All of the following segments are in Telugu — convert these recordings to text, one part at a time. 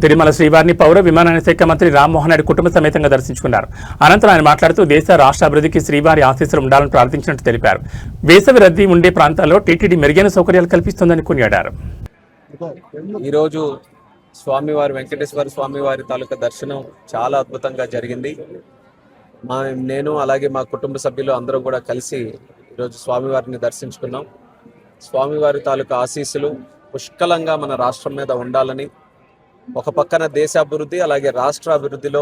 తిరుమల శ్రీవారిని పౌర విమానయాన శాఖ మంత్రి రామ్మోహన్ రెడ్డి కుటుంబ సమేతంగా దర్శించుకున్నారు. అనంతరం ఆయన మాట్లాడుతూ దేశ రాష్ట్ర అభివృద్ధికి శ్రీవారి ఆశీస్సులు ఉండాలని ప్రార్థించినట్టు తెలిపారు. వేసవి రద్దీ ఉండే ప్రాంతాల్లో టీటీడీ మెరుగైన సౌకర్యాలు కల్పిస్తోందని కొనియాడారు. ఈరోజు స్వామివారి వెంకటేశ్వర స్వామివారి తాలూకా దర్శనం చాలా అద్భుతంగా జరిగింది. నేను అలాగే మా కుటుంబ సభ్యులు అందరూ కూడా కలిసి ఈరోజు స్వామివారిని దర్శించుకున్నాం. స్వామివారి తాలూకా ఆశీస్సులు పుష్కలంగా మన రాష్ట్రం మీద ఉండాలని, ఒక పక్కన దేశ అభివృద్ధి అలాగే రాష్ట్ర అభివృద్ధిలో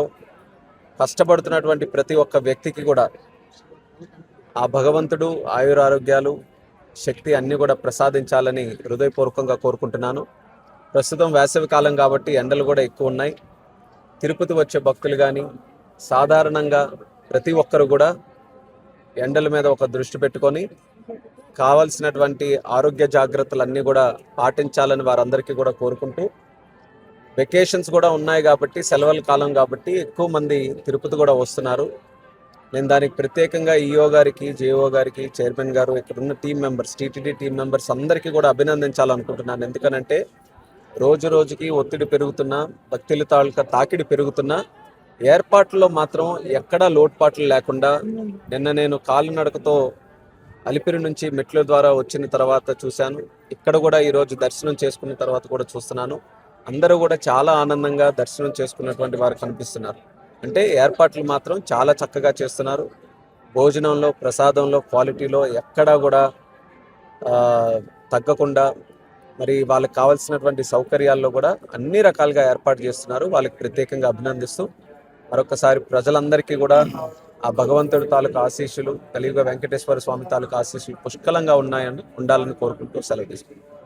కష్టపడుతున్నటువంటి ప్రతి ఒక్క వ్యక్తికి కూడా ఆ భగవంతుడు ఆయురారోగ్యాలు శక్తి అన్నీ కూడా ప్రసాదించాలని హృదయపూర్వకంగా కోరుకుంటున్నాను. ప్రస్తుతం వేసవి కాలం కాబట్టి ఎండలు కూడా ఎక్కువ ఉన్నాయి. తిరుపతి వచ్చే భక్తులు కానీ సాధారణంగా ప్రతి ఒక్కరు కూడా ఎండల మీద ఒక దృష్టి పెట్టుకొని కావాల్సినటువంటి ఆరోగ్య జాగ్రత్తలన్నీ కూడా పాటించాలని వారందరికీ కూడా కోరుకుంటూ, వెకేషన్స్ కూడా ఉన్నాయి కాబట్టి సెలవుల కాలం కాబట్టి ఎక్కువ మంది తిరుపతి కూడా వస్తున్నారు. నేను దానికి ప్రత్యేకంగా ఈఓ గారికి, జేఓ గారికి, చైర్మన్ గారు, ఇక్కడ ఉన్న team members, TTD team members అందరికీ కూడా అభినందించాలనుకుంటున్నాను. ఎందుకనంటే రోజు రోజుకి ఒత్తిడి పెరుగుతున్నా, భక్తుల తాలూకా తాకిడి పెరుగుతున్నా, ఏర్పాట్లలో మాత్రం ఎక్కడా లోటుపాట్లు లేకుండా నిన్న నేను కాలినడకతో అలిపిరి నుంచి మెట్ల ద్వారా వచ్చిన తర్వాత చూశాను. ఇక్కడ కూడా ఈరోజు దర్శనం చేసుకున్న తర్వాత కూడా చూస్తున్నాను. అందరూ కూడా చాలా ఆనందంగా దర్శనం చేసుకున్నటువంటి వారు కనిపిస్తున్నారు. అంటే ఏర్పాట్లు మాత్రం చాలా చక్కగా చేస్తున్నారు. భోజనంలో, ప్రసాదంలో, క్వాలిటీలో ఎక్కడా కూడా తగ్గకుండా, మరి వాళ్ళకి కావాల్సినటువంటి సౌకర్యాల్లో కూడా అన్ని రకాలుగా ఏర్పాటు చేస్తున్నారు. వాళ్ళకి ప్రత్యేకంగా అభినందిస్తూ మరొకసారి ప్రజలందరికీ కూడా ఆ భగవంతుడి తాలూకా ఆశీస్సులు, కలియుగ వెంకటేశ్వర స్వామి తాలూకా ఆశీస్సులు పుష్కలంగా ఉండాలని కోరుకుంటూ సెలవు తీసుకుంటాం.